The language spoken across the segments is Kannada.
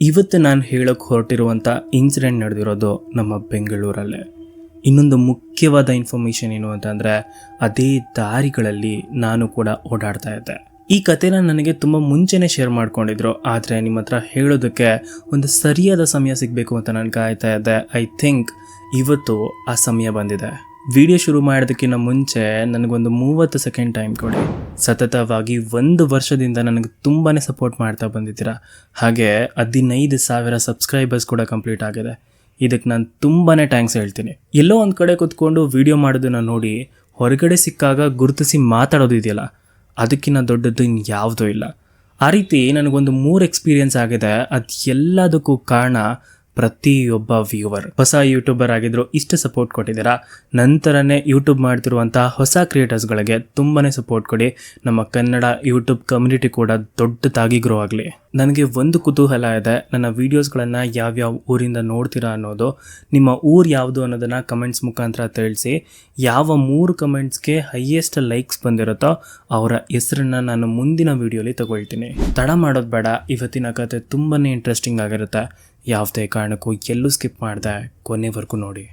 ಇವತ್ತು ನಾನು ಹೇಳೋಕೆ ಹೊರಟಿರುವಂಥ ಇನ್ಸಿಡೆಂಟ್ ನಡೆದಿರೋದು ನಮ್ಮ ಬೆಂಗಳೂರಲ್ಲೇ. ಇನ್ನೊಂದು ಮುಖ್ಯವಾದ ಇನ್ಫಾರ್ಮೇಷನ್ ಏನು ಅಂತಂದರೆ, ಅದೇ ದಾರಿಗಳಲ್ಲಿ ನಾನು ಕೂಡ ಓಡಾಡ್ತಾ ಇದ್ದೆ. ಈ ಕಥೆನ ನನಗೆ ತುಂಬ ಮುಂಚೆನೇ ಶೇರ್ ಮಾಡ್ಕೊಂಡಿದ್ರು, ಆದರೆ ನಿಮ್ಮ ಹತ್ರ ಹೇಳೋದಕ್ಕೆ ಒಂದು ಸರಿಯಾದ ಸಮಯ ಸಿಗಬೇಕು ಅಂತ ನಾನು ಕಾಯ್ತಾ ಇದ್ದೆ. ಐ ಥಿಂಕ್ ಇವತ್ತು ಆ ಸಮಯ ಬಂದಿದೆ. ವಿಡಿಯೋ ಶುರು ಮಾಡೋದಕ್ಕಿಂತ ಮುಂಚೆ ನನಗೊಂದು 30 ಸೆಕೆಂಡ್ ಟೈಮ್ ಕೊಡಿ. ಸತತವಾಗಿ 1 ವರ್ಷದಿಂದ ನನಗೆ ತುಂಬಾ ಸಪೋರ್ಟ್ ಮಾಡ್ತಾ ಬಂದಿದ್ದೀರಾ. ಹಾಗೆ 15,000 ಸಬ್ಸ್ಕ್ರೈಬರ್ಸ್ ಕೂಡ ಕಂಪ್ಲೀಟ್ ಆಗಿದೆ. ಇದಕ್ಕೆ ನಾನು ತುಂಬಾ ಥ್ಯಾಂಕ್ಸ್ ಹೇಳ್ತೀನಿ. ಎಲ್ಲೋ ಒಂದು ಕಡೆ ಕೂತ್ಕೊಂಡು ವಿಡಿಯೋ ಮಾಡೋದನ್ನು ನೋಡಿ ಹೊರಗಡೆ ಸಿಕ್ಕಾಗ ಗುರುತಿಸಿ ಮಾತಾಡೋದು ಇದೆಯಲ್ಲ, ಅದಕ್ಕಿಂತ ದೊಡ್ಡದ್ದು ಇನ್ಯಾವುದೂ ಇಲ್ಲ. ಆ ರೀತಿ ನನಗೊಂದು 3 ಎಕ್ಸ್ಪೀರಿಯೆನ್ಸ್ ಆಗಿದೆ. ಅದು ಎಲ್ಲದಕ್ಕೂ ಕಾರಣ ಪ್ರತಿಯೊಬ್ಬ ವ್ಯೂವರ್. ಹೊಸ ಯೂಟ್ಯೂಬರ್ ಆಗಿದ್ರು ಇಷ್ಟು ಸಪೋರ್ಟ್ ಕೊಟ್ಟಿದ್ದೀರಾ. ನಂತರನೇ ಯೂಟ್ಯೂಬ್ ಮಾಡ್ತಿರುವಂಥ ಹೊಸ ಕ್ರಿಯೇಟರ್ಸ್ಗಳಿಗೆ ತುಂಬಾ ಸಪೋರ್ಟ್ ಕೊಡಿ. ನಮ್ಮ ಕನ್ನಡ ಯೂಟ್ಯೂಬ್ ಕಮ್ಯುನಿಟಿ ಕೂಡ ದೊಡ್ಡದಾಗಿ ಗ್ರೋ ಆಗಲಿ. ನನಗೆ ಒಂದು ಕುತೂಹಲ ಇದೆ, ನನ್ನ ವೀಡಿಯೋಸ್ಗಳನ್ನು ಯಾವ್ಯಾವ ಊರಿಂದ ನೋಡ್ತೀರಾ ಅನ್ನೋದು. ನಿಮ್ಮ ಊರು ಯಾವುದು ಅನ್ನೋದನ್ನು ಕಮೆಂಟ್ಸ್ ಮುಖಾಂತರ ತಿಳಿಸಿ. ಯಾವ 3 ಕಮೆಂಟ್ಸ್ಗೆ ಹೈಯೆಸ್ಟ್ ಲೈಕ್ಸ್ ಬಂದಿರುತ್ತೋ ಅವರ ಹೆಸರನ್ನು ನಾನು ಮುಂದಿನ ವೀಡಿಯೋಲಿ ತಗೊಳ್ತೀನಿ. ತಡ ಮಾಡೋದು ಬೇಡ. ಇವತ್ತಿನ ಕತೆ ತುಂಬಾ ಇಂಟ್ರೆಸ್ಟಿಂಗ್ ಆಗಿರುತ್ತೆ. ಯಾವುದೇ ಕಾರಣಕ್ಕೂ ಎಲ್ಲೂ ಸ್ಕಿಪ್ ಮಾಡದೆ ಕೊನೆವರೆಗೂ ನೋಡಿ.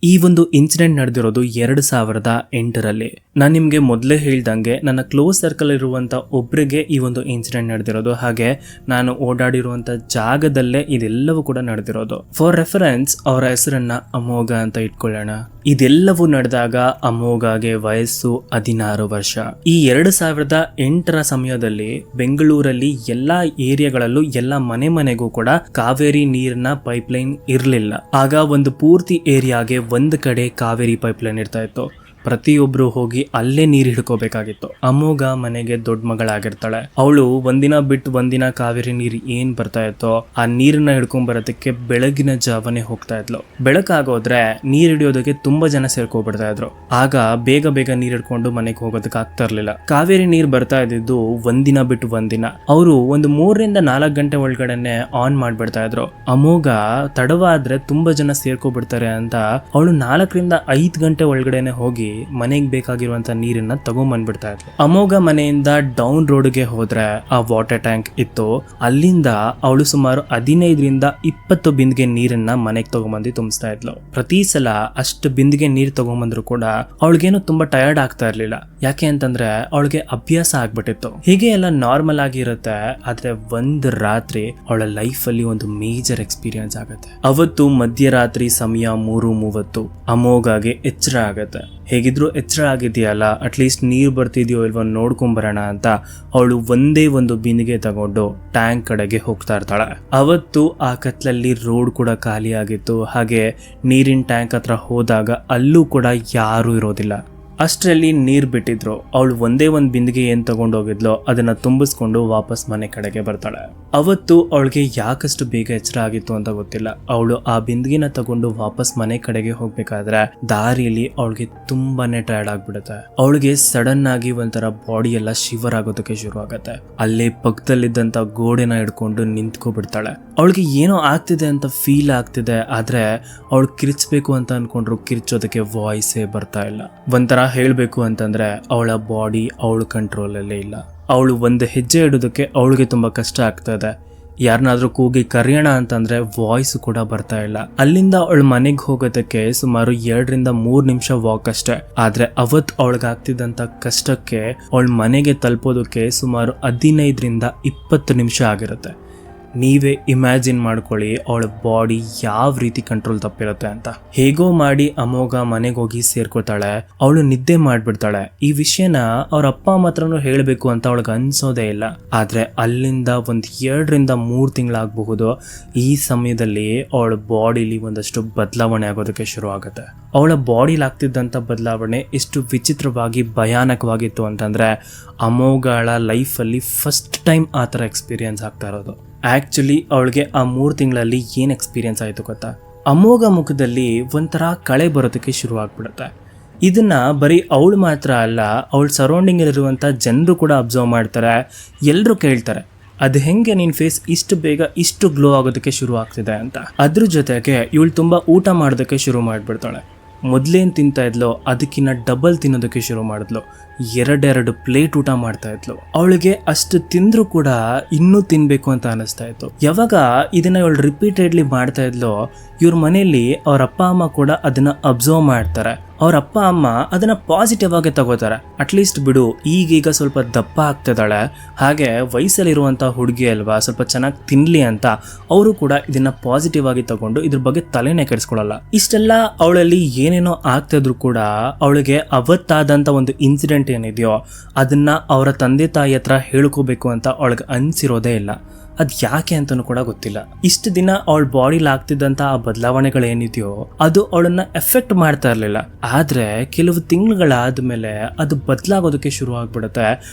ಈ ಒಂದು ಇನ್ಸಿಡೆಂಟ್ ನಡೆದಿರೋದು 2008ರಲ್ಲಿ. ನಾನು ನಿಮಗೆ ಮೊದಲೇ ಹೇಳ್ದಂಗೆ ನನ್ನ ಕ್ಲೋಸ್ ಸರ್ಕಲ್ ಇರುವಂಥ ಒಬ್ಬರಿಗೆ ಈ ಒಂದು ಇನ್ಸಿಡೆಂಟ್ ನಡೆದಿರೋದು. ಹಾಗೆ ನಾನು ಓಡಾಡಿರುವಂಥ ಜಾಗದಲ್ಲೇ ಇದೆಲ್ಲವೂ ಕೂಡ ನಡೆದಿರೋದು. ಫಾರ್ ರೆಫರೆನ್ಸ್ ಅವರ ಹೆಸರನ್ನ ಅಮೋಘ ಅಂತ ಇಟ್ಕೊಳ್ಳೋಣ. ಇದೆಲ್ಲವೂ ನಡೆದಾಗ ಅಮೋಘಗೆ ವಯಸ್ಸು 16 ವರ್ಷ. ಈ 2008ರ ಸಮಯದಲ್ಲಿ ಬೆಂಗಳೂರಲ್ಲಿ ಎಲ್ಲಾ ಏರಿಯಾಗಳಲ್ಲೂ ಎಲ್ಲ ಮನೆಗೂ ಕೂಡ ಕಾವೇರಿ ನೀರಿನ ಪೈಪ್ಲೈನ್ ಇರಲಿಲ್ಲ. ಆಗ ಒಂದು ಪೂರ್ತಿ ಏರಿಯಾಗೆ ಒಂದು ಕಡೆ ಕಾವೇರಿ ಪೈಪ್ಲೈನ್ ಇರ್ತಾ ಇತ್ತು. ಪ್ರತಿಯೊಬ್ರು ಹೋಗಿ ಅಲ್ಲೇ ನೀರು ಹಿಡ್ಕೋಬೇಕಾಗಿತ್ತು. ಅಮೋಘ ಮನೆಗೆ ದೊಡ್ಡ ಮಗಳಾಗಿರ್ತಾಳೆ. ಅವಳು ಒಂದಿನ ಬಿಟ್ಟು ಒಂದಿನ ಕಾವೇರಿ ನೀರು ಏನ್ ಬರ್ತಾ ಇತ್ತೋ ಆ ನೀರನ್ನ ಹಿಡ್ಕೊಂಡ್ ಬರೋದಕ್ಕೆ ಬೆಳಗಿನ ಜಾವನೆ ಹೋಗ್ತಾ ಇದ್ಲು. ಬೆಳಕಾಗೋದ್ರೆ ನೀರ್ ಹಿಡಿಯೋದಕ್ಕೆ ತುಂಬಾ ಜನ ಸೇರ್ಕೊಬಿಡ್ತಾ ಇದ್ರು. ಆಗ ಬೇಗ ಬೇಗ ನೀರ್ ಹಿಡ್ಕೊಂಡು ಮನೆಗೆ ಹೋಗೋದಕ್ಕೆ ಆಗ್ತಾ ಇರ್ಲಿಲ್ಲ. ಕಾವೇರಿ ನೀರ್ ಬರ್ತಾ ಇದ್ದಿದ್ದು ಒಂದಿನ ಬಿಟ್ಟು ಒಂದಿನ. ಅವರು ಒಂದು 3 ರಿಂದ 4 ಗಂಟೆ ಒಳಗಡೆನೆ ಆನ್ ಮಾಡ್ಬಿಡ್ತಾ ಇದ್ರು. ಅಮೋಘ ತಡವಾದ್ರೆ ತುಂಬಾ ಜನ ಸೇರ್ಕೊಬಿಡ್ತಾರೆ ಅಂತ ಅವಳು 4 ರಿಂದ 5 ಗಂಟೆ ಒಳಗಡೆನೆ ಹೋಗಿ ಮನೆಗೆ ಬೇಕಾಗಿರುವಂತ ನೀರನ್ನ ತಗೊಂಡ್ಬಂದ್ಬಿಡ್ತಾ ಇದ್ಲು. ಅಮೋಘ ಮನೆಯಿಂದ ಡೌನ್ ರೋಡ್ಗೆ ಹೋದ್ರೆ ಆ ವಾಟರ್ ಟ್ಯಾಂಕ್ ಇತ್ತು. ಅಲ್ಲಿಂದ ಅವಳು ಸುಮಾರು 15 ರಿಂದ 20 ಬಿಂದಿಗೆ ನೀರನ್ನ ಮನೆಗೆ ತಗೊಂಡ್ಬಂದು ತುಂಬಿಸ್ತಾ ಇದ್ಲು. ಪ್ರತಿ ಸಲ ಅಷ್ಟು ಬಿಂದಿಗೆ ನೀರ್ ತಗೊಂಡ್ಬಂದ್ರು ಕೂಡ ಅವಳಿಗೇನು ತುಂಬಾ ಟಯರ್ಡ್ ಆಗ್ತಾ ಇರ್ಲಿಲ್ಲ. ಯಾಕೆ ಅಂತಂದ್ರೆ ಅವಳಿಗೆ ಅಭ್ಯಾಸ ಆಗ್ಬಿಟ್ಟಿತ್ತು. ಹೀಗೆ ಎಲ್ಲ ನಾರ್ಮಲ್ ಆಗಿರುತ್ತೆ. ಆದ್ರೆ ಒಂದು ರಾತ್ರಿ ಅವಳ ಲೈಫ್ ಅಲ್ಲಿ ಒಂದು ಮೇಜರ್ ಎಕ್ಸ್ಪೀರಿಯನ್ಸ್ ಆಗುತ್ತೆ. ಅವತ್ತು ಮಧ್ಯರಾತ್ರಿ ಸಮಯ 3:30. ಅಮೋಘಗೆ ಎಚ್ಚರ ಆಗತ್ತೆ. ಹೇಗಿದ್ರು ಎಚ್ಚರ ಆಗಿದೆಯಲ್ಲ, ಅಟ್ಲೀಸ್ಟ್ ನೀರು ಬರ್ತಿದ್ಯೋ ಇಲ್ವೋ ನೋಡ್ಕೊಂಬರೋಣ ಅಂತ ಅವಳು ಒಂದೇ ಒಂದು ಬಿಂದಿಗೆ ತಗೊಂಡು ಟ್ಯಾಂಕ್ ಕಡೆಗೆ ಹೋಗ್ತಾ ಇರ್ತಾಳೆ. ಅವತ್ತು ಆ ಕತ್ಲಲ್ಲಿ ರೋಡ್ ಕೂಡ ಖಾಲಿ ಆಗಿತ್ತು. ಹಾಗೆ ನೀರಿನ ಟ್ಯಾಂಕ್ ಹತ್ರ ಹೋದಾಗ ಅಲ್ಲೂ ಕೂಡ ಯಾರೂ ಇರೋದಿಲ್ಲ. ಅಷ್ಟರಲ್ಲಿ ನೀರು ಬಿಟ್ಟಿದ್ರು. ಅವಳು ಒಂದೇ ಒಂದು ಬಿಂದಿಗೆ ಏನ್ ತಗೊಂಡೋಗಿದ್ಲೋ ಅದನ್ನ ತುಂಬಿಸ್ಕೊಂಡು ವಾಪಸ್ ಮನೆ ಕಡೆಗೆ ಬರ್ತಾಳೆ. ಅವತ್ತು ಅವಳಿಗೆ ಯಾಕಷ್ಟು ಬೇಗ ಎಚ್ಚರ ಆಗಿತ್ತು ಅಂತ ಗೊತ್ತಿಲ್ಲ. ಅವಳು ಆ ಬಿಂದಿಗೆನ ತಗೊಂಡು ವಾಪಸ್ ಮನೆ ಕಡೆಗೆ ಹೋಗ್ಬೇಕಾದ್ರೆ ದಾರಿಯಲ್ಲಿ ಅವಳಿಗೆ ತುಂಬಾನೇ ಟಯರ್ಡ್ ಆಗ್ಬಿಡುತ್ತೆ. ಅವಳಿಗೆ ಸಡನ್ ಆಗಿ ಒಂಥರ ಬಾಡಿ ಎಲ್ಲ ಶಿವರ್ ಆಗೋದಕ್ಕೆ ಶುರು ಆಗತ್ತೆ. ಅಲ್ಲೇ ಪಕ್ಕದಲ್ಲಿದ್ದಂತ ಗೋಡೆನ ಹಿಡ್ಕೊಂಡು ನಿಂತ್ಕೊಬಿಡ್ತಾಳೆ. ಅವಳಿಗೆ ಏನೋ ಆಗ್ತಿದೆ ಅಂತ ಫೀಲ್ ಆಗ್ತಿದೆ. ಆದ್ರೆ ಅವಳು ಕಿರ್ಚ್ಬೇಕು ಅಂತ ಅನ್ಕೊಂಡ್ರು ಕಿರ್ಚೋದಕ್ಕೆ ವಾಯ್ಸೇ ಬರ್ತಾ ಇಲ್ಲ. ಒಂಥರ ಹೇಳ್ಬೇಕು ಅಂತಂದ್ರೆ ಅವಳ ಬಾಡಿ ಅವಳ ಕಂಟ್ರೋಲಲ್ಲೇ ಇಲ್ಲ. ಅವಳು ಒಂದು ಹೆಜ್ಜೆ ಇಡೋದಕ್ಕೆ ಅವಳಿಗೆ ತುಂಬಾ ಕಷ್ಟ ಆಗ್ತಾ ಇದೆ. ಯಾರನ್ನಾದ್ರೂ ಕೂಗಿ ಕರೆಯೋಣ ಅಂತಂದ್ರೆ ವಾಯ್ಸ್ ಕೂಡ ಬರ್ತಾ ಇಲ್ಲ. ಅಲ್ಲಿಂದ ಅವಳ ಮನೆಗೆ ಹೋಗೋದಕ್ಕೆ ಸುಮಾರು 2 ರಿಂದ 3 ನಿಮಿಷ ವಾಕ್ ಅಷ್ಟೇ. ಆದ್ರೆ ಅವತ್ತು ಅವಳಿಗಾಗ್ತಿದ್ದಂತ ಕಷ್ಟಕ್ಕೆ ಅವಳ ಮನೆಗೆ ತಲುಪೋದಕ್ಕೆ ಸುಮಾರು 15 ರಿಂದ 20 ನಿಮಿಷ ಆಗಿರುತ್ತೆ. ನೀವೇ ಇಮ್ಯಾಜಿನ್ ಮಾಡ್ಕೊಳ್ಳಿ ಅವಳ ಬಾಡಿ ಯಾವ ರೀತಿ ಕಂಟ್ರೋಲ್ ತಪ್ಪಿರುತ್ತೆ ಅಂತ. ಹೇಗೋ ಮಾಡಿ ಅಮೋಘ ಮನೆಗೆ ಹೋಗಿ ಸೇರ್ಕೊತಾಳೆ. ಅವಳು ನಿದ್ದೆ ಮಾಡ್ಬಿಡ್ತಾಳೆ. ಈ ವಿಷಯನ ಅವ್ರ ಅಪ್ಪ ಅಮ್ಮ ಹತ್ರನೂ ಹೇಳಬೇಕು ಅಂತ ಅವಳಿಗೆ ಅನ್ಸೋದೇ ಇಲ್ಲ. ಆದ್ರೆ ಅಲ್ಲಿಂದ ಒಂದು 2 ರಿಂದ 3 ತಿಂಗಳಾಗಬಹುದು. ಈ ಸಮಯದಲ್ಲಿ ಅವಳ ಬಾಡಿಲಿ ಒಂದಷ್ಟು ಬದಲಾವಣೆ ಆಗೋದಕ್ಕೆ ಶುರು ಆಗುತ್ತೆ. ಅವಳ ಬಾಡಿಲಿ ಆಗ್ತಿದ್ದಂಥ ಬದಲಾವಣೆ ಎಷ್ಟು ವಿಚಿತ್ರವಾಗಿ ಭಯಾನಕವಾಗಿತ್ತು ಅಂತಂದ್ರೆ ಅಮೋಘಳ ಲೈಫಲ್ಲಿ ಫಸ್ಟ್ ಟೈಮ್ ಆ ಥರ ಎಕ್ಸ್ಪೀರಿಯನ್ಸ್ ಆಗ್ತಾ ಇರೋದು. ಆ್ಯಕ್ಚುಲಿ ಅವಳಿಗೆ ಆ 3 ತಿಂಗಳಲ್ಲಿ ಏನು ಎಕ್ಸ್ಪೀರಿಯನ್ಸ್ ಆಯಿತು ಗೊತ್ತಾ? ಅಮೋಘ ಮುಖದಲ್ಲಿ ಒಂಥರ ಕಳೆ ಬರೋದಕ್ಕೆ ಶುರು ಆಗ್ಬಿಡುತ್ತೆ. ಇದನ್ನ ಬರೀ ಅವಳು ಮಾತ್ರ ಅಲ್ಲ, ಅವಳ ಸರೌಂಡಿಂಗ್ ಇರುವಂಥ ಜನರು ಕೂಡ ಅಬ್ಸರ್ವ್ ಮಾಡ್ತಾರೆ. ಎಲ್ಲರೂ ಕೇಳ್ತಾರೆ, ಅದು ಹೆಂಗೆ ನಿನ್ನ ಫೇಸ್ ಇಷ್ಟು ಬೇಗ ಇಷ್ಟು ಗ್ಲೋ ಆಗೋದಕ್ಕೆ ಶುರು ಆಗ್ತಿದೆ ಅಂತ. ಅದ್ರ ಜೊತೆಗೆ ಇವಳು ತುಂಬ ಊಟ ಮಾಡೋದಕ್ಕೆ ಶುರು ಮಾಡಿಬಿಡ್ತಾಳೆ. ಮೊದ್ಲೇನ್ ತಿಂತಾ ಇದ್ಲೋ ಅದಕ್ಕಿನ್ನ ಡಬಲ್ ತಿನ್ನೋದಕ್ಕೆ ಶುರು ಮಾಡಿದ್ಲು. 2 ಪ್ಲೇಟ್ ಊಟ ಮಾಡ್ತಾ ಇದ್ಲು. ಅವಳಿಗೆ ಅಷ್ಟು ತಿಂದ್ರು ಕೂಡ ಇನ್ನೂ ತಿನ್ಬೇಕು ಅಂತ ಅನಿಸ್ತಾ ಇತ್ತು. ಯಾವಾಗ ಇದನ್ನ ಇವಳು ರಿಪೀಟೆಡ್ಲಿ ಮಾಡ್ತಾ ಇದ್ಲೋ ಇವ್ರ ಮನೆಯಲ್ಲಿ ಅವ್ರ ಅಪ್ಪ ಅಮ್ಮ ಕೂಡ ಅದನ್ನ ಅಬ್ಸರ್ವ್ ಮಾಡ್ತಾರೆ. ಅವ್ರ ಅಪ್ಪ ಅಮ್ಮ ಅದನ್ನ ಪಾಸಿಟಿವ್ ಆಗಿ ತಗೋತಾರೆ. ಅಟ್ಲೀಸ್ಟ್ ಬಿಡು, ಈಗೀಗ ಸ್ವಲ್ಪ ದಪ್ಪ ಆಗ್ತಿದ್ದಾಳೆ, ಹಾಗೆ ವಯಸ್ಸಲ್ಲಿರುವಂತ ಹುಡುಗಿ ಅಲ್ವಾ, ಸ್ವಲ್ಪ ಚೆನ್ನಾಗಿ ತಿನ್ಲಿ ಅಂತ ಅವರು ಕೂಡ ಇದನ್ನ ಪಾಸಿಟಿವ್ ಆಗಿ ತಗೊಂಡು ಇದ್ರ ಬಗ್ಗೆ ತಲೆನೇ ಕೆಡಿಸ್ಕೊಳ್ಳಲ್ಲ. ಇಷ್ಟೆಲ್ಲ ಅವಳಲ್ಲಿ ಏನೇನೋ ಆಗ್ತಿದ್ರು ಕೂಡ ಅವಳಿಗೆ ಅವತ್ತಾದಂತ ಒಂದು ಇನ್ಸಿಡೆಂಟ್ ಏನಿದೆಯೋ ಅದನ್ನ ಅವರ ತಂದೆ ತಾಯಿ ಹತ್ರ ಹೇಳ್ಕೋಬೇಕು ಅಂತ ಅವಳಿಗೆ ಅನ್ಸಿರೋದೇ ಇಲ್ಲ. ಅದ್ ಯಾಕೆ ಅಂತನೂ ಕೂಡ ಗೊತ್ತಿಲ್ಲ. ಇಷ್ಟು ದಿನ ಅವಳ ಬಾಡಿಲಿ ಆಗ್ತಿದ್ದಂತ ಆ ಬದಲಾವಣೆಗಳೇನಿದೆಯೋ ಅದು ಅವಳನ್ನ ಎಫೆಕ್ಟ್ ಮಾಡ್ತಾ ಇರ್ಲಿಲ್ಲ. ಆದ್ರೆ ಕೆಲವು ತಿಂಗಳುಗಳಾದ್ಮೇಲೆ ಅದು ಬದಲಾಗೋದಕ್ಕೆ ಶುರು ಆಗ್ಬಿಡುತ್ತೆ.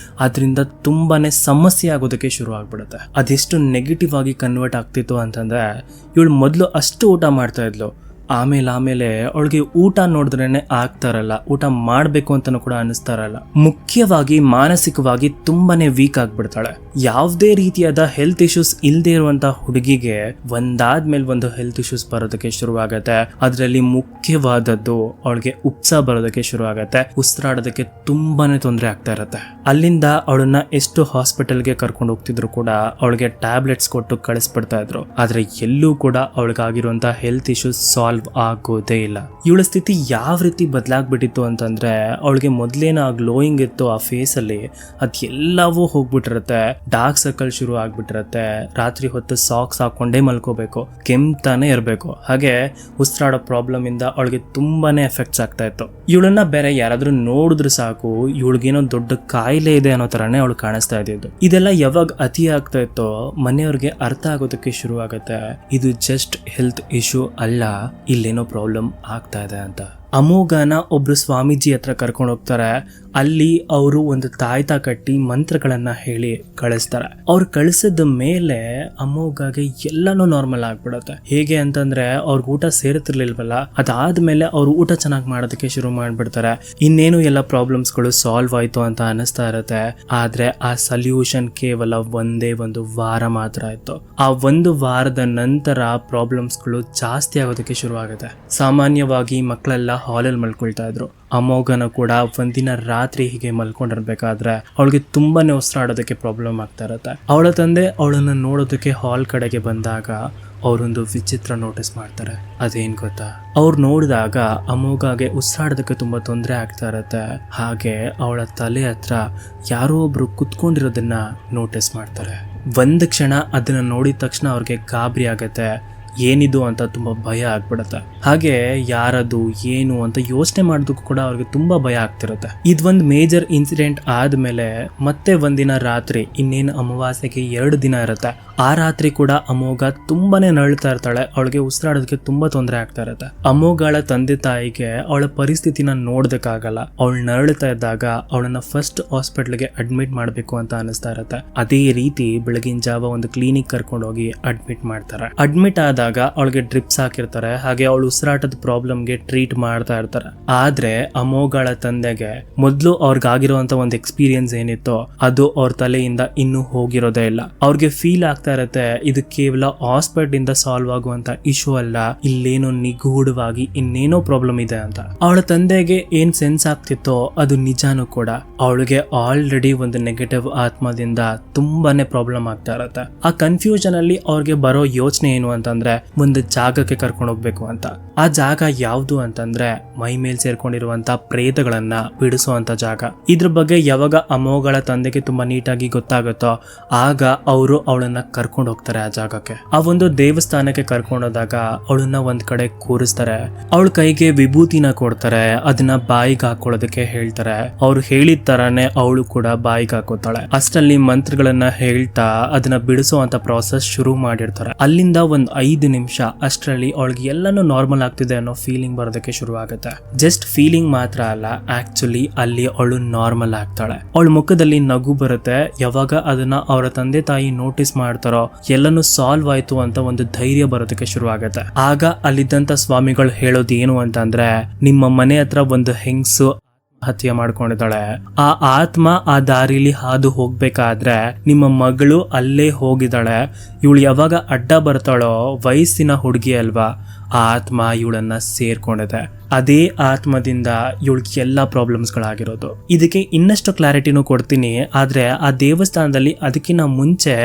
ಅದರಿಂದ ತುಂಬಾನೇ ಸಮಸ್ಯೆ ಆಗೋದಕ್ಕೆ ಶುರು ಆಗ್ಬಿಡುತ್ತೆ. ಅದೆಷ್ಟು ನೆಗೆಟಿವ್ ಆಗಿ ಕನ್ವರ್ಟ್ ಆಗ್ತಿತ್ತು ಅಂತಂದ್ರೆ, ಇವಳು ಮೊದಲು ಅಷ್ಟು ಊಟ ಮಾಡ್ತಾ ಇದ್ಲು, ಆಮೇಲೆ ಅವಳಿಗೆ ಊಟ ನೋಡಿದ್ರೇನೆ ಆಗ್ತಾರಲ್ಲ, ಊಟ ಮಾಡಬೇಕು ಅಂತನೂ ಕೂಡ ಅನಿಸ್ತಾರಲ್ಲ. ಮುಖ್ಯವಾಗಿ ಮಾನಸಿಕವಾಗಿ ತುಂಬಾನೇ ವೀಕ್ ಆಗ್ಬಿಡ್ತಾಳೆ. ಯಾವುದೇ ರೀತಿಯಾದ ಹೆಲ್ತ್ ಇಶ್ಯೂಸ್ ಇಲ್ಲದೆ ಇರುವಂತ ಹುಡುಗಿಗೆ ಒಂದಾದ್ಮೇಲೆ ಒಂದು ಹೆಲ್ತ್ ಇಶ್ಯೂಸ್ ಬರೋದಕ್ಕೆ ಶುರು ಆಗತ್ತೆ. ಅದರಲ್ಲಿ ಮುಖ್ಯವಾದದ್ದು ಅವಳಿಗೆ ಉಪ್ಸ ಬರೋದಕ್ಕೆ ಶುರು ಆಗತ್ತೆ. ಉಸಿರಾಡೋದಕ್ಕೆ ತುಂಬಾನೇ ತೊಂದರೆ ಆಗ್ತಾ ಇರತ್ತೆ. ಅಲ್ಲಿಂದ ಅವಳನ್ನ ಎಷ್ಟು ಹಾಸ್ಪಿಟಲ್ಗೆ ಕರ್ಕೊಂಡು ಹೋಗ್ತಿದ್ರು ಕೂಡ ಅವಳಿಗೆ ಟ್ಯಾಬ್ಲೆಟ್ಸ್ ಕೊಟ್ಟು ಕಳಿಸ್ಬಿಡ್ತಾ ಇದ್ರು. ಆದ್ರೆ ಎಲ್ಲೂ ಕೂಡ ಅವಳಿಗಾಗಿರುವಂತ ಹೆಲ್ತ್ ಇಶ್ಯೂಸ್ ಸಾಲ್ವ್ ಆಗೋದೇ ಇಲ್ಲ. ಇವಳ ಸ್ಥಿತಿ ಯಾವ ರೀತಿ ಬದಲಾಗ್ಬಿಟ್ಟಿತ್ತು ಅಂತಂದ್ರೆ, ಅವಳಿಗೆ ಮೊದ್ಲೇನ ಗ್ಲೋಯಿಂಗ್ ಇತ್ತು ಆ ಫೇಸ್ ಅಲ್ಲಿ, ಅದೆಲ್ಲವೂ ಹೋಗ್ಬಿಟ್ಟಿರತ್ತೆ. ಡಾರ್ಕ್ ಸರ್ಕಲ್ ಶುರು ಆಗ್ಬಿಟ್ಟಿರತ್ತೆ. ರಾತ್ರಿ ಹೊತ್ತು ಸಾಕ್ಸ್ ಹಾಕೊಂಡೇ ಮಲ್ಕೋಬೇಕು, ಕೆಮ್ತಾನೆ ಇರಬೇಕು. ಹಾಗೆ ಉಸಿರಾಡೋ ಪ್ರಾಬ್ಲಮ್ ಇಂದ ಅವಳಿಗೆ ತುಂಬಾನೇ ಎಫೆಕ್ಟ್ಸ್ ಆಗ್ತಾ ಇತ್ತು. ಇವಳನ್ನ ಬೇರೆ ಯಾರಾದ್ರೂ ನೋಡಿದ್ರು ಸಾಕು ಇವಳಿಗೇನೋ ದೊಡ್ಡ ಕಾಯಿಲೆ ಇದೆ ಅನ್ನೋ ತರಾನೇ ಅವಳು ಕಾಣಿಸ್ತಾ ಇದ್ದಿದ್ದು. ಇದೆಲ್ಲ ಯಾವಾಗ ಅತಿ ಆಗ್ತಾ ಇತ್ತೋ ಮನೆಯವ್ರಿಗೆ ಅರ್ಥ ಆಗೋದಕ್ಕೆ ಶುರು ಆಗತ್ತೆ, ಇದು ಜಸ್ಟ್ ಹೆಲ್ತ್ ಇಶ್ಯೂ ಅಲ್ಲ, ಇಲ್ಲೇನೋ ಪ್ರಾಬ್ಲಮ್ ಆಗ್ತಾ ಇದೆ ಅಂತ. ಅಮೋಘನ ಒಬ್ರು ಸ್ವಾಮೀಜಿ ಹತ್ರ ಕರ್ಕೊಂಡು ಹೋಗ್ತಾರೆ. ಅಲ್ಲಿ ಅವರು ಒಂದು ತಾಯ್ತ ಕಟ್ಟಿ ಮಂತ್ರಗಳನ್ನ ಹೇಳಿ ಕಳಿಸ್ತಾರೆ. ಅವ್ರು ಕಳಿಸಿದ ಮೇಲೆ ಅಮೋಘಗೆ ಎಲ್ಲಾನು ನಾರ್ಮಲ್ ಆಗ್ಬಿಡುತ್ತೆ. ಹೇಗೆ ಅಂತಂದ್ರೆ ಅವ್ರಿಗೆ ಊಟ ಸೇರ್ತಿರ್ಲಿಲ್ವಲ್ಲ, ಅದಾದ್ಮೇಲೆ ಅವ್ರು ಊಟ ಚೆನ್ನಾಗಿ ಮಾಡೋದಕ್ಕೆ ಶುರು ಮಾಡ್ಬಿಡ್ತಾರೆ. ಇನ್ನೇನು ಎಲ್ಲ ಪ್ರಾಬ್ಲಮ್ಸ್ಗಳು ಸಾಲ್ವ್ ಆಯ್ತು ಅಂತ ಅನಿಸ್ತಾ ಇರತ್ತೆ. ಆದ್ರೆ ಆ ಸಲ್ಯೂಷನ್ ಕೇವಲ ಒಂದೇ ಒಂದು ವಾರ ಮಾತ್ರ ಆಯ್ತು. ಆ ಒಂದು ವಾರದ ನಂತರ ಪ್ರಾಬ್ಲಮ್ಸ್ಗಳು ಜಾಸ್ತಿ ಆಗೋದಕ್ಕೆ ಶುರು ಆಗುತ್ತೆ. ಸಾಮಾನ್ಯವಾಗಿ ಮಕ್ಕಳೆಲ್ಲ ಹಾಲಲ್ಲಿ ಮಲ್ಕೊಳ್ತಾ ಇದ್ರು. ಅಮೋಘನ ಕೂಡ ಒಂದಿನ ರಾತ್ರಿ ಹೀಗೆ ಮಲ್ಕೊಂಡಿರ್ಬೇಕಾದ್ರೆ ಅವಳಿಗೆ ತುಂಬಾನೇ ಉಸಿರಾಡೋದಕ್ಕೆ ಪ್ರಾಬ್ಲಮ್ ಆಗ್ತಾ ಇರತ್ತೆ. ಅವಳ ತಂದೆ ಅವಳನ್ನ ನೋಡೋದಕ್ಕೆ ಹಾಲ್ ಕಡೆಗೆ ಬಂದಾಗ ಅವರೊಂದು ವಿಚಿತ್ರ ನೋಟಿಸ್ ಮಾಡ್ತಾರೆ. ಅದೇನ್ ಗೊತ್ತಾ, ಅವ್ರು ನೋಡಿದಾಗ ಅಮೋಘಗೆ ಉಸಿರಾಡೋದಕ್ಕೆ ತುಂಬಾ ತೊಂದರೆ ಆಗ್ತಾ ಇರತ್ತೆ. ಹಾಗೆ ಅವಳ ತಲೆ ಹತ್ರ ಯಾರೋ ಒಬ್ರು ಕುತ್ಕೊಂಡಿರೋದನ್ನ ನೋಟಿಸ್ ಮಾಡ್ತಾರೆ. ಒಂದು ಕ್ಷಣ ಅದನ್ನ ನೋಡಿದ ತಕ್ಷಣ ಅವ್ರಿಗೆ ಗಾಬರಿ ಆಗತ್ತೆ. ಏನಿದು ಅಂತ ತುಂಬಾ ಭಯ ಆಗ್ಬಿಡತ್ತೆ. ಹಾಗೆ ಯಾರದು ಏನು ಅಂತ ಯೋಚನೆ ಮಾಡೋದಕ್ಕೂ ಕೂಡ ಅವ್ರಿಗೆ ತುಂಬಾ ಭಯ ಆಗ್ತಿರುತ್ತೆ. ಇದೊಂದು ಮೇಜರ್ ಇನ್ಸಿಡೆಂಟ್ ಆದ್ಮೇಲೆ ಮತ್ತೆ ಒಂದಿನ ರಾತ್ರಿ, ಇನ್ನೇನು ಅಮಾವಾಸ್ಯೆಗೆ 2 ದಿನ ಇರುತ್ತೆ, ಆ ರಾತ್ರಿ ಕೂಡ ಅಮೋಘ ತುಂಬಾನೇ ನಳ್ತಾ ಇರ್ತಾಳೆ. ಅವಳಿಗೆ ಉಸಿರಾಡೋದಕ್ಕೆ ತುಂಬಾ ತೊಂದರೆ ಆಗ್ತಾ ಇರುತ್ತೆ. ಅಮೋಘಳ ತಂದೆ ತಾಯಿಗೆ ಅವಳ ಪರಿಸ್ಥಿತಿನ ನೋಡ್ದಕ್ಕಾಗಲ್ಲ. ಅವಳು ನರಳ್ತಾ ಇದ್ದಾಗ ಅವಳನ್ನ ಫಸ್ಟ್ ಹಾಸ್ಪಿಟ್ಲ್ಗೆ ಅಡ್ಮಿಟ್ ಮಾಡ್ಬೇಕು ಅಂತ ಅನಿಸ್ತಾ ಇರುತ್ತೆ. ಅದೇ ರೀತಿ ಬೆಳಗಿನ ಜಾವ ಒಂದು ಕ್ಲಿನಿಕ್ ಕರ್ಕೊಂಡು ಹೋಗಿ ಅಡ್ಮಿಟ್ ಮಾಡ್ತಾರೆ. ಅಡ್ಮಿಟ್ ಆದಾಗ ಅವಳಿಗೆ ಡ್ರಿಪ್ಸ್ ಹಾಕಿರ್ತಾರೆ. ಹಾಗೆ ಅವಳು ಉಸಿರಾಟದ ಪ್ರಾಬ್ಲಮ್ಗೆ ಟ್ರೀಟ್ ಮಾಡ್ತಾ ಇರ್ತಾರೆ. ಆದ್ರೆ ಅಮೋಘಳ ತಂದೆಗೆ ಮೊದ್ಲು ಅವ್ರಿಗಾಗಿರುವಂತ ಒಂದು ಎಕ್ಸ್ಪೀರಿಯನ್ಸ್ ಏನಿತ್ತು ಅದು ಅವ್ರ ತಲೆಯಿಂದ ಇನ್ನೂ ಹೋಗಿರೋದೇ ಇಲ್ಲ. ಅವ್ರಿಗೆ ಫೀಲ್ ಆಗ್ತಾ ಇರತ್ತೆ, ಇದು ಕೇವಲ ಹಾಸ್ಪಿಟಲ್ ಇಂದ ಸಾಲ್ವ್ ಆಗುವಂತ ಇಶ್ಯೂ ಅಲ್ಲ, ಇಲ್ಲೇನೋ ನಿಗೂಢವಾಗಿ ಇನ್ನೇನೋ ಪ್ರಾಬ್ಲಮ್ ಇದೆ ಅಂತ. ಅವಳ ತಂದೆಗೆ ಏನ್ ಸೆನ್ಸ್ ಆಗ್ತಿತ್ತೋ ಅದು ನಿಜಾನು ಕೂಡ. ಅವಳಿಗೆ ಆಲ್ರೆಡಿ ಒಂದು ನೆಗೆಟಿವ್ ಆತ್ಮದಿಂದ ತುಂಬಾನೇ ಪ್ರಾಬ್ಲಮ್ ಆಗ್ತಾ ಇರತ್ತೆ. ಆ ಕನ್ಫ್ಯೂಷನ್ ಅಲ್ಲಿ ಅವ್ರಿಗೆ ಬರೋ ಯೋಚನೆ ಏನು ಅಂತಂದ್ರೆ, ಒಂದು ಜಾಗಕ್ಕೆ ಕರ್ಕೊಂಡು ಹೋಗ್ಬೇಕು ಅಂತ. ಆ ಜಾಗ ಯಾವ್ದು ಅಂತಂದ್ರೆ ಮೈ ಮೇಲ್ ಸೇರ್ಕೊಂಡಿರುವಂತ ಪ್ರೇತಗಳನ್ನ ಬಿಡಿಸುವಂತ ಜಾಗ. ಇದ್ರ ಬಗ್ಗೆ ಯಾವಾಗ ಅಮೋಘಳ ತಂದೆಗೆ ತುಂಬಾ ನೀಟಾಗಿ ಗೊತ್ತಾಗುತ್ತೋ ಆಗ ಅವರು ಅವಳನ್ನ ಕರ್ಕೊಂಡು ಹೋಗ್ತಾರೆ ಆ ಜಾಗಕ್ಕೆ. ಆ ಒಂದು ದೇವಸ್ಥಾನಕ್ಕೆ ಕರ್ಕೊಂಡೋದಾಗ ಅವಳನ್ನ ಒಂದ್ ಕಡೆ ಕೂರಿಸ್ತಾರೆ. ಅವಳ ಕೈಗೆ ವಿಭೂತಿನ ಕೊಡ್ತಾರೆ. ಅದನ್ನ ಬಾಯಿಗೆ ಹಾಕೊಳ್ಳೋದಕ್ಕೆ ಹೇಳ್ತಾರೆ. ಅವ್ರು ಹೇಳಿದ ತರಾನೇ ಅವಳು ಕೂಡ ಬಾಯಿಗೆ ಹಾಕೋತಾಳೆ. ಅಷ್ಟರಲ್ಲಿ ಮಂತ್ರಗಳನ್ನ ಹೇಳ್ತಾ ಅದನ್ನ ಬಿಡಿಸುವಂತ ಪ್ರಾಸೆಸ್ ಶುರು ಮಾಡಿರ್ತಾರೆ. ಅಲ್ಲಿಂದ ಒಂದ್ 5 ನಿಮಿಷ ಅಷ್ಟರಲ್ಲಿ ಅವಳಿಗೆ ಎಲ್ಲಾನು ನಾರ್ಮಲ್ ಆಗ್ತಿದೆ ಅನ್ನೋ ಫೀಲಿಂಗ್ ಬರೋದಕ್ಕೆ ಶುರು ಆಗುತ್ತೆ. ಜಸ್ಟ್ ಫೀಲಿಂಗ್ ಮಾತ್ರ ಅಲ್ಲ, ಆಕ್ಚುಲಿ ಅಲ್ಲಿ ಅವಳು ನಾರ್ಮಲ್ ಆಗ್ತಾಳೆ. ಅವಳ ಮುಖದಲ್ಲಿ ನಗು ಬರುತ್ತೆ. ಯಾವಾಗ ಅದನ್ನ ಅವರ ತಂದೆ ತಾಯಿ ನೋಟಿಸ್ ಮಾಡ್ತಾರೋ ಎಲ್ಲಾನು ಸಾಲ್ವ್ ಆಯ್ತು ಅಂತ ಒಂದು ಧೈರ್ಯ ಬರೋದಕ್ಕೆ ಶುರು ಆಗುತ್ತೆ. ಆಗ ಅಲ್ಲಿದ್ದಂತ ಸ್ವಾಮಿಗಳು ಹೇಳೋದು ಏನು ಅಂತಂದ್ರೆ, ನಿಮ್ಮ ಮನೆ ಹತ್ರ ಒಂದು ಹೆಂಗಸು ಹತ್ಯೆ ಮಾಡ್ಕೊಂಡಿದ್ದಾಳೆ. ಆ ಆತ್ಮ ಆ ದಾರಿಲಿ ಹಾದು ಹೋಗ್ಬೇಕಾದ್ರೆ ನಿಮ್ಮ ಮಗಳು ಅಲ್ಲೇ ಹೋಗಿದ್ದಾಳೆ. ಇವಳು ಯಾವಾಗ ಅಡ್ಡ ಬರ್ತಾಳೋ, ವಯಸ್ಸಿನ ಹುಡುಗಿ ಅಲ್ವಾ, ಆ ಆತ್ಮ ಇವಳನ್ನ ಸೇರ್ಕೊಂಡಿದೆ. ಅದೇ ಆತ್ಮದಿಂದ ಇವಳಿಗೆ ಎಲ್ಲ ಪ್ರಾಬ್ಲಮ್ಸ್ಗಳಾಗಿರೋದು. ಇದಕ್ಕೆ ಇನ್ನಷ್ಟು ಕ್ಲಾರಿಟಿನೂ ಕೊಡ್ತೀನಿ. ಆದ್ರೆ ಆ ದೇವಸ್ಥಾನದಲ್ಲಿ ಅದಕ್ಕಿಂತ ಮುಂಚೆ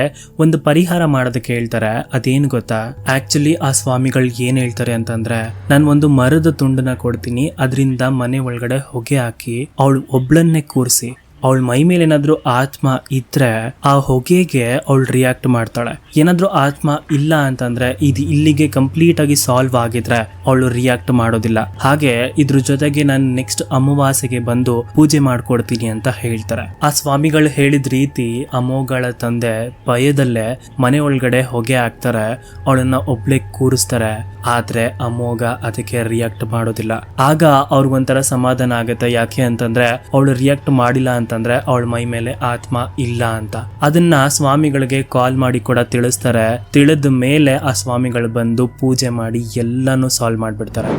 ಒಂದು ಪರಿಹಾರ ಮಾಡೋದಕ್ಕೆ ಹೇಳ್ತಾರೆ. ಅದೇನು ಗೊತ್ತಾ, ಆಕ್ಚುಲಿ ಆ ಸ್ವಾಮಿಗಳು ಏನ್ ಹೇಳ್ತಾರೆ ಅಂತಂದ್ರೆ, ನಾನು ಒಂದು ಮರದ ತುಂಡನ್ನ ಕೊಡ್ತೀನಿ, ಅದರಿಂದ ಮನೆ ಒಳಗಡೆ ಹೊಗೆ ಹಾಕಿ ಅವಳು ಒಬ್ಳನ್ನೇ ಕೂರಿಸಿ, ಅವಳ ಮೈ ಮೇಲೆ ಏನಾದ್ರು ಆತ್ಮ ಇದ್ರೆ ಆ ಹೊಗೆಗೆ ಅವಳು ರಿಯಾಕ್ಟ್ ಮಾಡ್ತಾಳೆ. ಏನಾದ್ರೂ ಆತ್ಮ ಇಲ್ಲ ಅಂತಂದ್ರೆ ಇದು ಇಲ್ಲಿಗೆ ಕಂಪ್ಲೀಟ್ ಆಗಿ ಸಾಲ್ವ್ ಆಗಿದ್ರೆ ಅವಳು ರಿಯಾಕ್ಟ್ ಮಾಡೋದಿಲ್ಲ. ಹಾಗೆ ಇದ್ರ ಜೊತೆಗೆ ನಾನು ನೆಕ್ಸ್ಟ್ ಅಮಾವಾಸ್ಯೆಗೆ ಬಂದು ಪೂಜೆ ಮಾಡ್ಕೊಡ್ತೀನಿ ಅಂತ ಹೇಳ್ತಾರೆ. ಆ ಸ್ವಾಮಿಗಳು ಹೇಳಿದ ರೀತಿ ಅಮೋಘಳ ತಂದೆ ಭಯದಲ್ಲೇ ಮನೆ ಒಳಗಡೆ ಹೊಗೆ ಹಾಕ್ತಾರೆ, ಅವಳನ್ನ ಒಬ್ಳೆ ಕೂರಿಸ್ತಾರೆ. ಆದ್ರೆ ಅಮೋಘ ಅದಕ್ಕೆ ರಿಯಾಕ್ಟ್ ಮಾಡೋದಿಲ್ಲ. ಆಗ ಅವ್ರಿಗೊಂಥರ ಸಮಾಧಾನ ಆಗುತ್ತೆ. ಯಾಕೆ ಅಂತಂದ್ರೆ ಅವಳು ರಿಯಾಕ್ಟ್ ಮಾಡಿಲ್ಲ ಅಂತಂದ್ರೆ ಅವಳ ಮೈ ಮೇಲೆ ಆತ್ಮ ಇಲ್ಲ ಅಂತ. ಅದನ್ನ ಸ್ವಾಮಿಗಳಿಗೆ ಕಾಲ್ ಮಾಡಿ ಕೂಡ ತಿಳಿಸ್ತಾರೆ. ತಿಳಿದ ಮೇಲೆ ಆ ಸ್ವಾಮಿಗಳು ಬಂದು ಪೂಜೆ ಮಾಡಿ ಎಲ್ಲಾನು ಸಾಲ್ವ್ ಮಾಡ್ಬಿಡ್ತಾರೆ.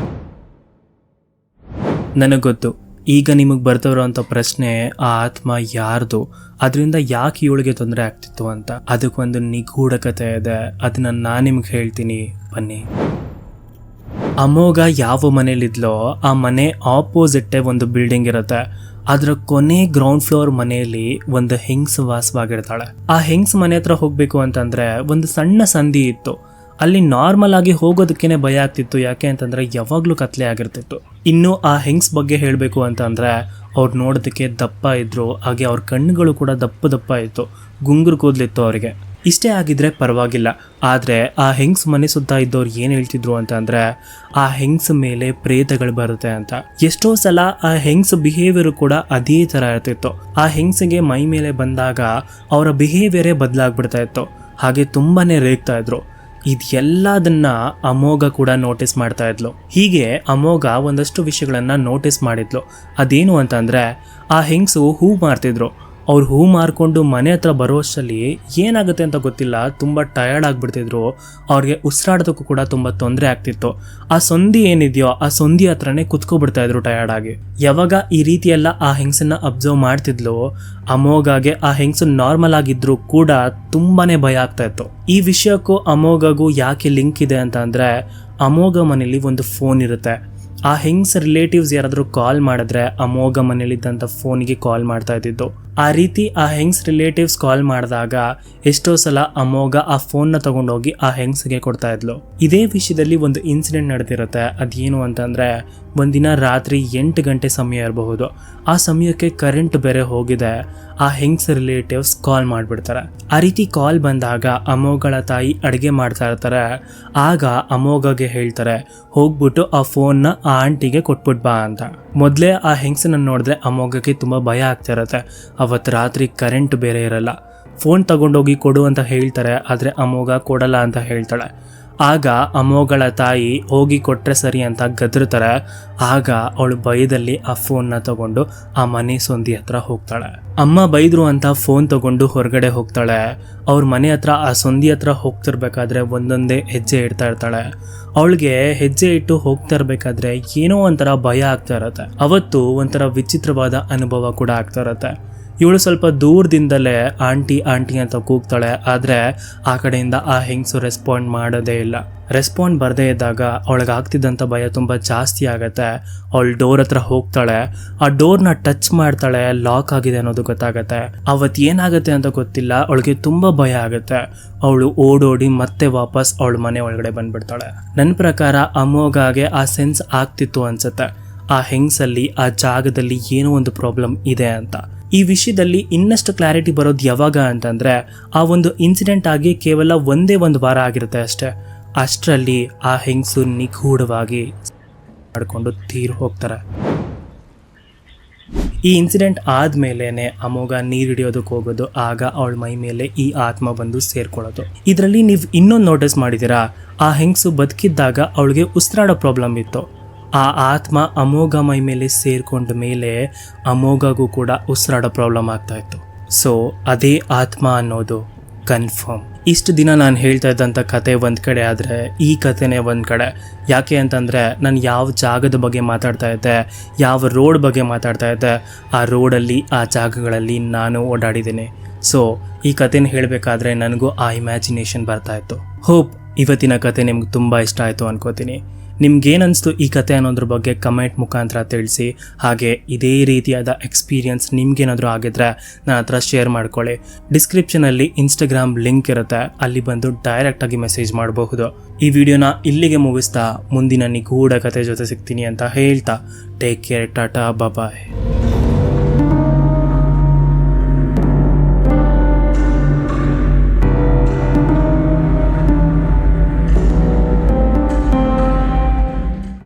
ನನಗ್ ಗೊತ್ತು ಈಗ ನಿಮಗ್ ಬರ್ತಿರೋಂಥ ಪ್ರಶ್ನೆ, ಆ ಆತ್ಮ ಯಾರ್ದು, ಅದರಿಂದ ಯಾಕೆ ಇವಳಿಗೆ ತೊಂದರೆ ಆಗ್ತಿತ್ತು ಅಂತ. ಅದಕ್ಕೊಂದು ನಿಗೂಢ ಕಥೆ ಇದೆ, ಅದನ್ನ ನಾನು ನಿಮ್ಗೆ ಹೇಳ್ತೀನಿ, ಬನ್ನಿ. ಅಮೋಘ ಯಾವ ಮನೇಲಿದ್ಲೋ ಆ ಮನೆ ಆಪೋಸಿಟ್ಟೇ ಒಂದು ಬಿಲ್ಡಿಂಗ್ ಇರುತ್ತೆ. ಅದರ ಕೊನೆ ಗ್ರೌಂಡ್ ಫ್ಲೋರ್ ಮನೆಯಲ್ಲಿ ಒಂದು ಹೆಂಗ್ಸ್ ವಾಸವಾಗಿರ್ತಾಳೆ. ಆ ಹೆಂಗ್ಸ್ ಮನೆ ಹತ್ರ ಹೋಗ್ಬೇಕು ಅಂತಂದ್ರೆ ಒಂದು ಸಣ್ಣ ಸಂಧಿ ಇತ್ತು. ಅಲ್ಲಿ ನಾರ್ಮಲ್ ಆಗಿ ಹೋಗೋದಕ್ಕೇನೆ ಭಯ ಆಗ್ತಿತ್ತು. ಯಾಕೆ ಅಂತಂದ್ರೆ ಯಾವಾಗ್ಲೂ ಕತ್ಲೆ ಆಗಿರ್ತಿತ್ತು. ಇನ್ನು ಆ ಹೆಂಗ್ಸ್ ಬಗ್ಗೆ ಹೇಳ್ಬೇಕು ಅಂತಂದ್ರೆ ಅವ್ರು ನೋಡೋದಕ್ಕೆ ದಪ್ಪ ಇದ್ರು, ಹಾಗೆ ಅವ್ರ ಕಣ್ಣುಗಳು ಕೂಡ ದಪ್ಪ ದಪ್ಪ ಇತ್ತು, ಗುಂಗುರು ಕೂದಲಿತ್ತು ಅವರಿಗೆ. ಇಷ್ಟೇ ಆಗಿದ್ರೆ ಪರವಾಗಿಲ್ಲ. ಆದರೆ ಆ ಹೆಂಗ್ಸ್ ಮನೆ ಸುತ್ತ ಇದ್ದವ್ರು ಏನು ಹೇಳ್ತಿದ್ರು ಅಂತಂದರೆ, ಆ ಹೆಂಗ್ಸ್ ಮೇಲೆ ಪ್ರೇತಗಳು ಬರುತ್ತೆ ಅಂತ. ಎಷ್ಟೋ ಸಲ ಆ ಹೆಂಗ್ಸ್ ಬಿಹೇವಿಯರ್ ಕೂಡ ಅದೇ ಥರ ಇರ್ತಿತ್ತು. ಆ ಹೆಂಗ್ಸಿಗೆ ಮೈ ಮೇಲೆ ಬಂದಾಗ ಅವರ ಬಿಹೇವಿಯರೇ ಬದಲಾಗ್ಬಿಡ್ತಾ ಇತ್ತು, ಹಾಗೆ ತುಂಬಾ ರೇಗ್ತಾ ಇದ್ರು. ಇದೆಲ್ಲದನ್ನ ಅಮೋಘ ಕೂಡ ನೋಟಿಸ್ ಮಾಡ್ತಾ ಇದ್ಲು. ಹೀಗೆ ಅಮೋಘ ಒಂದಷ್ಟು ವಿಷಯಗಳನ್ನ ನೋಟಿಸ್ ಮಾಡಿದ್ಲು. ಅದೇನು ಅಂತಂದರೆ, ಆ ಹೆಂಗ್ಸು ಹೂ ಮಾರ್ತಿದ್ರು. ಅವ್ರು ಹೂ ಮಾರ್ಕೊಂಡು ಮನೆ ಹತ್ರ ಬರೋಷ್ಟರಲ್ಲಿ ಏನಾಗುತ್ತೆ ಅಂತ ಗೊತ್ತಿಲ್ಲ, ತುಂಬ ಟಯರ್ಡ್ ಆಗಿಬಿಡ್ತಿದ್ರು. ಅವ್ರಿಗೆ ಉಸಿರಾಡೋದಕ್ಕೂ ಕೂಡ ತುಂಬ ತೊಂದರೆ ಆಗ್ತಿತ್ತು. ಆ ಸಂಧಿ ಏನಿದೆಯೋ ಆ ಸಂಧಿ ಹತ್ರನೇ ಕುತ್ಕೊಬಿಡ್ತಾ ಇದ್ರು ಟಯರ್ಡ್ ಆಗಿ. ಯಾವಾಗ ಈ ರೀತಿ ಎಲ್ಲ ಆ ಹೆಂಗಸನ್ನ ಅಬ್ಸರ್ವ್ ಮಾಡ್ತಿದ್ಲು, ಅಮೋಘಗೆ ಆ ಹೆಂಗಸು ನಾರ್ಮಲ್ ಆಗಿದ್ರು ಕೂಡ ತುಂಬಾನೇ ಭಯ ಆಗ್ತಾ ಇತ್ತು. ಈ ವಿಷಯಕ್ಕೂ ಅಮೋಘಗೂ ಯಾಕೆ ಲಿಂಕ್ ಇದೆ ಅಂತ ಅಂದರೆ, ಅಮೋಘ ಮನೇಲಿ ಒಂದು ಫೋನ್ ಇರುತ್ತೆ. ಆ ಹೆಂಗ್ಸ್ ರಿಲೇಟಿವ್ಸ್ ಯಾರಾದರೂ ಕಾಲ್ ಮಾಡಿದ್ರೆ ಅಮೋಘ ಮನೇಲಿದ್ದಂಥ ಫೋನಿಗೆ ಕಾಲ್ ಮಾಡ್ತಾ ಇದ್ದಿದ್ದು. ಆ ರೀತಿ ಆ ಹೆಂಗ್ಸ್ ರಿಲೇಟಿವ್ಸ್ ಕಾಲ್ ಮಾಡಿದಾಗ ಎಷ್ಟೋ ಸಲ ಅಮೋಘ ಆ ಫೋನ್ನ ತಗೊಂಡೋಗಿ ಆ ಹೆಂಗ್ಸ್ಗೆ ಕೊಡ್ತಾ ಇದ್ಲು. ಇದೇ ವಿಷಯದಲ್ಲಿ ಒಂದು ಇನ್ಸಿಡೆಂಟ್ ನಡೆದಿರುತ್ತೆ. ಅದೇನು ಅಂತಂದರೆ, ಒಂದಿನ ರಾತ್ರಿ 8 ಗಂಟೆ ಸಮಯ ಇರಬಹುದು. ಆ ಸಮಯಕ್ಕೆ ಕರೆಂಟ್ ಬೇರೆ ಹೋಗಿದೆ. ಆ ಹೆಂಗ್ಸ್ ರಿಲೇಟಿವ್ಸ್ ಕಾಲ್ ಮಾಡಿಬಿಡ್ತಾರೆ. ಆ ರೀತಿ ಕಾಲ್ ಬಂದಾಗ ಅಮೋಘಳ ತಾಯಿ ಅಡುಗೆ ಮಾಡ್ತಾ ಇರ್ತಾರೆ. ಆಗ ಅಮೋಘಗೆ ಹೇಳ್ತಾರೆ, ಹೋಗ್ಬಿಟ್ಟು ಆ ಫೋನ್ನ ಆ ಆಂಟಿಗೆ ಕೊಟ್ಬಿಟ್ ಬಾ ಅಂತ. ಮೊದಲೇ ಆ ಹೆಂಗ್ಸನ್ನ ನೋಡಿದ್ರೆ ಅಮೋಘಕ್ಕೆ ತುಂಬ ಭಯ ಆಗ್ತಾ ಇರುತ್ತೆ. ಅವತ್ತು ರಾತ್ರಿ ಕರೆಂಟ್ ಬೇರೆ ಇರಲ್ಲ. ಫೋನ್ ತಗೊಂಡೋಗಿ ಕೊಡು ಅಂತ ಹೇಳ್ತಾರೆ, ಆದರೆ ಅಮೋಘ ಕೊಡಲ್ಲ ಅಂತ ಹೇಳ್ತಾಳೆ. ಆಗ ಅಮೋಘಳ ತಾಯಿ ಹೋಗಿ ಕೊಟ್ಟರೆ ಸರಿ ಅಂತ ಗದರ್ತಾರೆ. ಆಗ ಅವಳು ಭಯದಲ್ಲಿ ಆ ಫೋನ್ನ ತಗೊಂಡು ಆ ಮನೆ ಸಂಧಿ ಹತ್ರ ಹೋಗ್ತಾಳೆ. ಅಮ್ಮ ಬೈದ್ರು ಅಂತ ಫೋನ್ ತಗೊಂಡು ಹೊರಗಡೆ ಹೋಗ್ತಾಳೆ. ಅವ್ರ ಮನೆ ಹತ್ರ ಆ ಸಂಧಿ ಹತ್ರ ಹೋಗ್ತಿರ್ಬೇಕಾದ್ರೆ ಒಂದೊಂದೇ ಹೆಜ್ಜೆ ಇಡ್ತಾ ಇರ್ತಾಳೆ. ಅವಳಿಗೆ ಹೆಜ್ಜೆ ಇಟ್ಟು ಹೋಗ್ತಾ ಇರ್ಬೇಕಾದ್ರೆ ಏನೋ ಒಂಥರ ಭಯ ಆಗ್ತಾ ಇರತ್ತೆ. ಅವತ್ತು ಒಂಥರ ವಿಚಿತ್ರವಾದ ಅನುಭವ ಕೂಡ ಆಗ್ತಾ ಇರತ್ತೆ. ಇವಳು ಸ್ವಲ್ಪ ದೂರದಿಂದಲೇ ಆಂಟಿ ಆಂಟಿ ಅಂತ ಕೂಗ್ತಾಳೆ. ಆದರೆ ಆ ಕಡೆಯಿಂದ ಆ ಹೆಂಗಸು ರೆಸ್ಪಾಂಡ್ ಮಾಡೋದೇ ಇಲ್ಲ. ರೆಸ್ಪಾಂಡ್ ಬರದೇ ಇದ್ದಾಗ ಅವಳಿಗಾಗ್ತಿದ್ದಂಥ ಭಯ ತುಂಬ ಜಾಸ್ತಿ ಆಗುತ್ತೆ. ಅವಳು ಡೋರ್ ಹತ್ರ ಹೋಗ್ತಾಳೆ. ಆ ಡೋರ್ನ ಟಚ್ ಮಾಡ್ತಾಳೆ. ಲಾಕ್ ಆಗಿದೆ ಅನ್ನೋದು ಗೊತ್ತಾಗತ್ತೆ. ಅವತ್ತು ಏನಾಗುತ್ತೆ ಅಂತ ಗೊತ್ತಿಲ್ಲ. ಅವಳಿಗೆ ತುಂಬ ಭಯ ಆಗುತ್ತೆ. ಅವಳು ಓಡೋಡಿ ಮತ್ತೆ ವಾಪಸ್ ಅವಳ ಮನೆ ಒಳಗಡೆ ಬಂದ್ಬಿಡ್ತಾಳೆ. ನನ್ನ ಪ್ರಕಾರ ಅಮೋಘಗೆ ಆ ಸೆನ್ಸ್ ಆಗ್ತಿತ್ತು ಅನ್ಸುತ್ತೆ, ಆ ಹೆಂಗ್ಸಲ್ಲಿ ಆ ಜಾಗದಲ್ಲಿ ಏನೋ ಒಂದು ಪ್ರಾಬ್ಲಮ್ ಇದೆ ಅಂತ. ಈ ವಿಷಯದಲ್ಲಿ ಇನ್ನಷ್ಟು ಕ್ಲಾರಿಟಿ ಬರೋದು ಯಾವಾಗ ಅಂತಂದರೆ, ಆ ಒಂದು ಇನ್ಸಿಡೆಂಟ್ ಆಗಿ ಕೇವಲ ಒಂದೇ ಒಂದು ವಾರ ಆಗಿರುತ್ತೆ ಅಷ್ಟೇ. ಅಷ್ಟರಲ್ಲಿ ಆ ಹೆಂಗಸು ನಿಗೂಢವಾಗಿ ಮಾಡಿಕೊಂಡು ತೀರು ಹೋಗ್ತಾರೆ. ಈ ಇನ್ಸಿಡೆಂಟ್ ಆದ್ಮೇಲೆ ಅಮೋಘ ನೀರು ಹಿಡಿಯೋದಕ್ಕೆ ಹೋಗೋದು. ಆಗ ಅವಳ ಮೈ ಮೇಲೆ ಈ ಆತ್ಮ ಬಂದು ಸೇರ್ಕೊಳ್ಳೋದು. ಇದರಲ್ಲಿ ನೀವು ಇನ್ನೊಂದು ನೋಟಿಸ್ ಮಾಡಿದ್ದೀರಾ, ಆ ಹೆಂಗಸು ಬದುಕಿದ್ದಾಗ ಅವಳಿಗೆ ಉಸಿರಾಡೋ ಪ್ರಾಬ್ಲಮ್ ಇತ್ತು. ಆ ಆತ್ಮ ಅಮೋಘ ಮೈ ಮೇಲೆ ಸೇರ್ಕೊಂಡ ಮೇಲೆ ಅಮೋಘಗೂ ಕೂಡ ಉಸಿರಾಡೋ ಪ್ರಾಬ್ಲಮ್ ಆಗ್ತಾ ಇತ್ತು. ಸೊ ಅದೇ ಆತ್ಮ ಅನ್ನೋದು ಕನ್ಫರ್ಮ್. ಇಷ್ಟು ದಿನ ನಾನು ಹೇಳ್ತಾ ಇದ್ದಂಥ ಕತೆ ಒಂದು ಕಡೆ ಆದರೆ ಈ ಕತೆನೇ ಒಂದು ಕಡೆ. ಯಾಕೆ ಅಂತಂದರೆ, ನಾನು ಯಾವ ಜಾಗದ ಬಗ್ಗೆ ಮಾತಾಡ್ತಾ ಇದ್ದೆ, ಯಾವ ರೋಡ್ ಬಗ್ಗೆ ಮಾತಾಡ್ತಾ ಇದ್ದೆ, ಆ ರೋಡಲ್ಲಿ ಆ ಜಾಗಗಳಲ್ಲಿ ನಾನು ಓಡಾಡಿದ್ದೀನಿ. ಸೊ ಈ ಕತೆನ ಹೇಳಬೇಕಾದ್ರೆ ನನಗೂ ಆ ಇಮ್ಯಾಜಿನೇಷನ್ ಬರ್ತಾ ಇತ್ತು. ಹೋಪ್ ಇವತ್ತಿನ ಕತೆ ನಿಮ್ಗೆ ತುಂಬ ಇಷ್ಟ ಆಯಿತು ಅನ್ಕೋತೀನಿ. ನಿಮ್ಗೇನಿಸ್ತು ಈ ಕತೆ ಅನ್ನೋದ್ರ ಬಗ್ಗೆ ಕಮೆಂಟ್ ಮುಖಾಂತರ ತಿಳಿಸಿ. ಹಾಗೆ ಇದೇ ರೀತಿಯಾದ ಎಕ್ಸ್ಪೀರಿಯನ್ಸ್ ನಿಮ್ಗೇನಾದರೂ ಆಗಿದ್ರೆ ನನ್ನ ಹತ್ರ ಶೇರ್ ಮಾಡ್ಕೊಳ್ಳಿ. ಡಿಸ್ಕ್ರಿಪ್ಷನಲ್ಲಿ ಇನ್ಸ್ಟಾಗ್ರಾಮ್ ಲಿಂಕ್ ಇರುತ್ತೆ, ಅಲ್ಲಿ ಬಂದು ಡೈರೆಕ್ಟಾಗಿ ಮೆಸೇಜ್ ಮಾಡಬಹುದು. ಈ ವಿಡಿಯೋನ ಇಲ್ಲಿಗೆ ಮುಗಿಸ್ತಾ ಮುಂದಿನ ನಿಗೂಢ ಕತೆ ಜೊತೆ ಸಿಗ್ತೀನಿ ಅಂತ ಹೇಳ್ತಾ ಟೇಕ್ ಕೇರ್, ಟಾಟಾ, ಬಾಯ್.